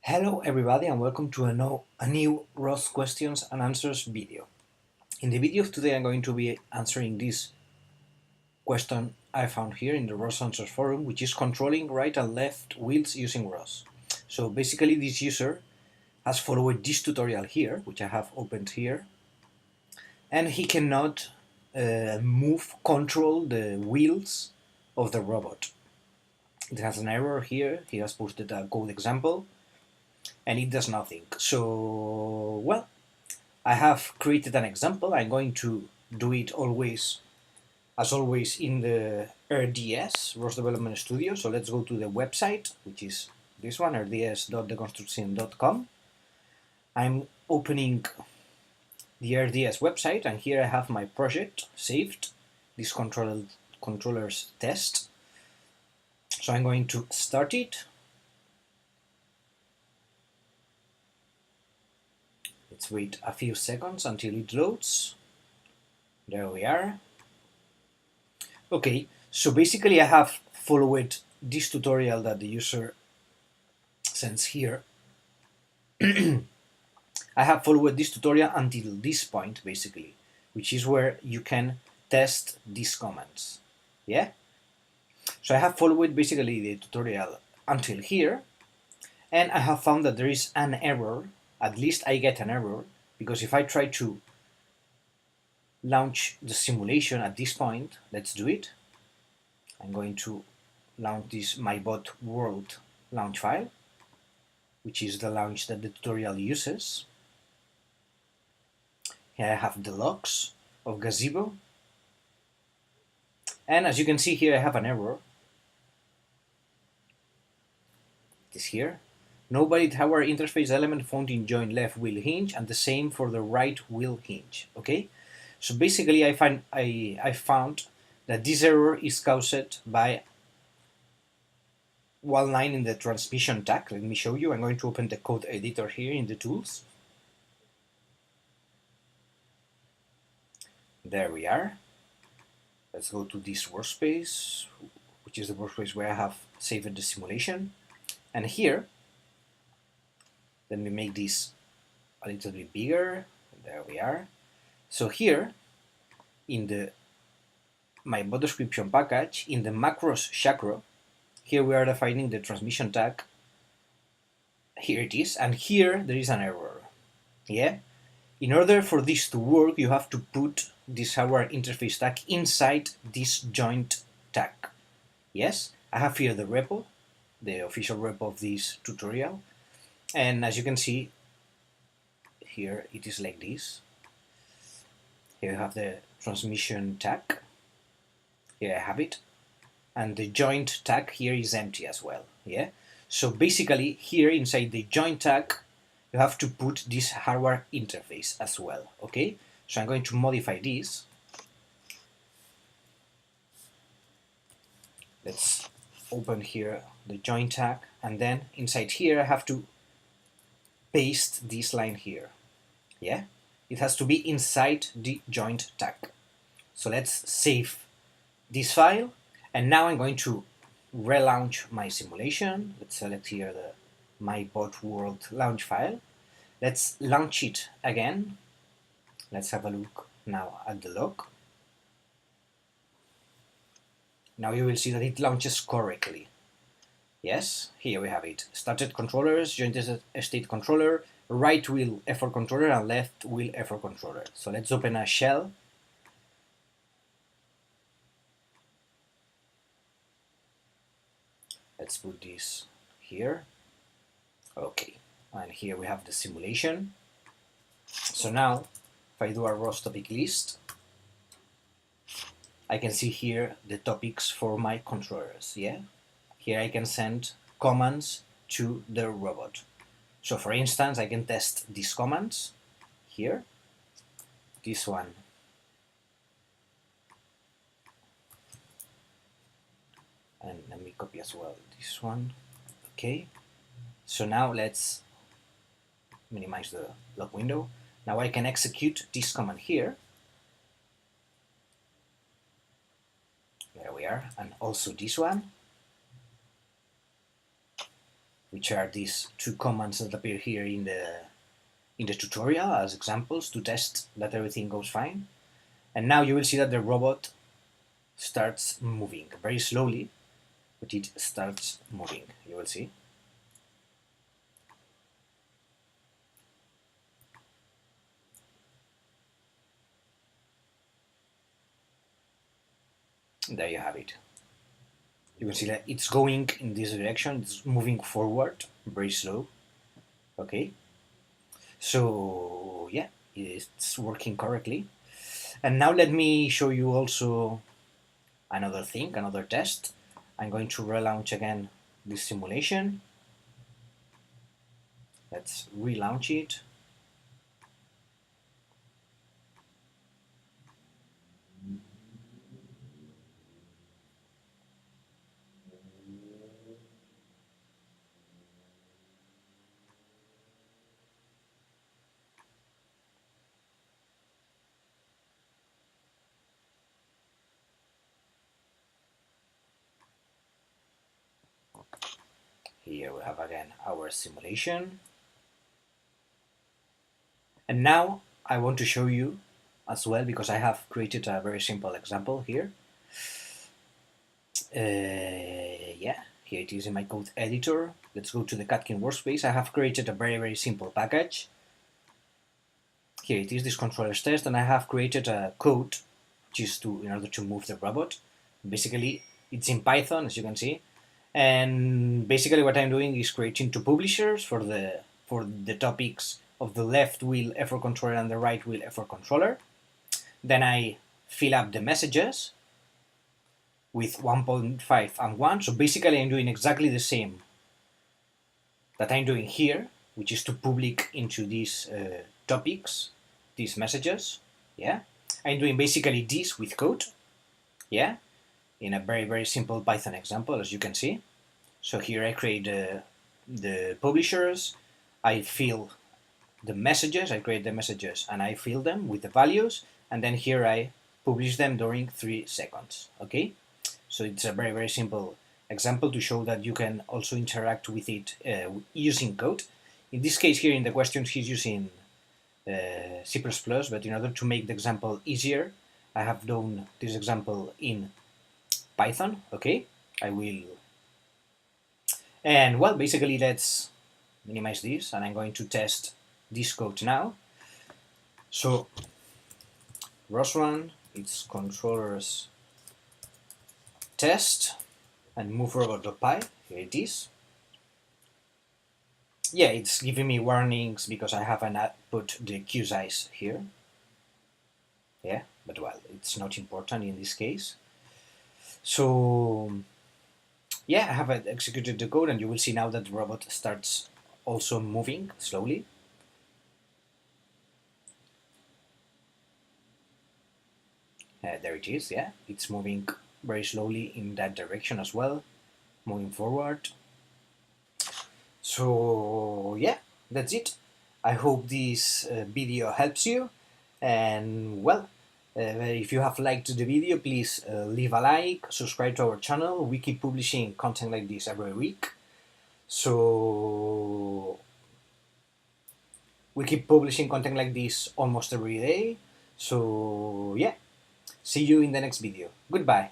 Hello everybody and welcome to a new ROS questions and answers video. In the video of today I'm going to be answering this question I found here in the ROS Answers forum, which is controlling right and left wheels using ROS. So basically this user has followed this tutorial here, which I have opened here, and he cannot control the wheels of the robot. It has an error here. He has posted a code example and it does nothing. So, well, I have created an example. I'm going to do it as always, in the RDS, ROS Development Studio. So let's go to the website, which is this one, rds.deconstruction.com. I'm opening the RDS website, and here I have my project saved, this controller's test. So I'm going to start it. Let's wait a few seconds until it loads. There we are. Okay, so basically I have followed this tutorial that the user sends here. I have followed this tutorial until this point, basically, which is where you can test these commands. Yeah? So I have followed basically the tutorial until here, and I have found that there is an error. At least I get an error, because if I try to launch the simulation at this point, let's do it. I'm going to launch this mybot world launch file, which is the launch that the tutorial uses. Here I have the logs of Gazebo, and as you can see here I have an error. It is here. No valid hardware interface element found in joint left wheel hinge, and the same for the right wheel hinge. Okay, so basically I found that this error is caused by one line in the transmission tag. Let me show you. I'm going to open the code editor here in the tools. There we are. Let's go to this workspace, which is the workspace where I have saved the simulation. And here, let me make this a little bit bigger. There we are. So here, in the mybot description package, in the macros chakra, here we are defining the transmission tag. Here it is, and here there is an error. Yeah? In order for this to work, you have to put this hardware interface tag inside this joint tag. Yes? I have here the repo, the official repo of this tutorial. And as you can see, here it is like this. Here you have the transmission tag. Here I have it. And the joint tag here is empty as well. Yeah. So basically here inside the joint tag, you have to put this hardware interface as well. Okay. So I'm going to modify this. Let's open here the joint tag, and then inside here I have to paste this line here. Yeah, it has to be inside the joint tag. So let's save this file, and now I'm going to relaunch my simulation. Let's select here the mybot world launch file. Let's launch it again. Let's have a look now at the log. Now you will see that it launches correctly. Yes, here we have it. Started controllers, joint state controller, right wheel effort controller, and left wheel effort controller. So let's open a shell. Let's put this here. Okay, and here we have the simulation. So now, if I do a ROS topic list, I can see here the topics for my controllers. Yeah. Here I can send commands to the robot. So for instance, I can test these commands here. This one. And let me copy as well this one. Okay. So now let's minimize the log window. Now I can execute this command here. There we are. And also this one, which are these two commands that appear here in the tutorial as examples to test that everything goes fine. And now you will see that the robot starts moving very slowly, but it starts moving. You will see. There you have it. You can see that it's going in this direction. It's moving forward, very slow. Okay. So yeah, it's working correctly. And now let me show you also another thing, another test. I'm going to relaunch again this simulation. Let's relaunch it. Here we have again our simulation. And now I want to show you as well, because I have created a very simple example here. Yeah, here it is in my code editor. Let's go to the Catkin workspace. I have created a very simple package. Here it is, this controllers test, and I have created a code which is in order to move the robot. Basically, it's in Python, as you can see. And basically what I'm doing is creating two publishers for the topics of the left wheel effort controller and the right wheel effort controller. Then I fill up the messages with 1.5 and 1. So basically I'm doing exactly the same that I'm doing here, which is to public into these topics, these messages. Yeah, I'm doing basically this with code. Yeah, in a very simple Python example, as you can see. So here I create the publishers, I fill the messages, I create the messages and I fill them with the values, and then here I publish them during 3 seconds. Okay, so it's a very simple example to show that you can also interact with it using code. In this case here in the questions he's using C++, but in order to make the example easier, I have done this example in Python. Okay, I will. And well, basically let's minimize this, and I'm going to test this code now. So ROS run, it's controllers test, and move robot.py. Here it is. Yeah, it's giving me warnings because I haven't put the queue size here. Yeah, but well, it's not important in this case. So yeah, I have executed the code, and you will see now that the robot starts also moving slowly. There it is, yeah, it's moving very slowly in that direction as well, moving forward. So yeah, that's it. I hope this video helps you, and well, if you have liked the video, please leave a like, subscribe to our channel. We keep publishing content like this every week. So we keep publishing content like this almost every day. So yeah, see you in the next video. Goodbye.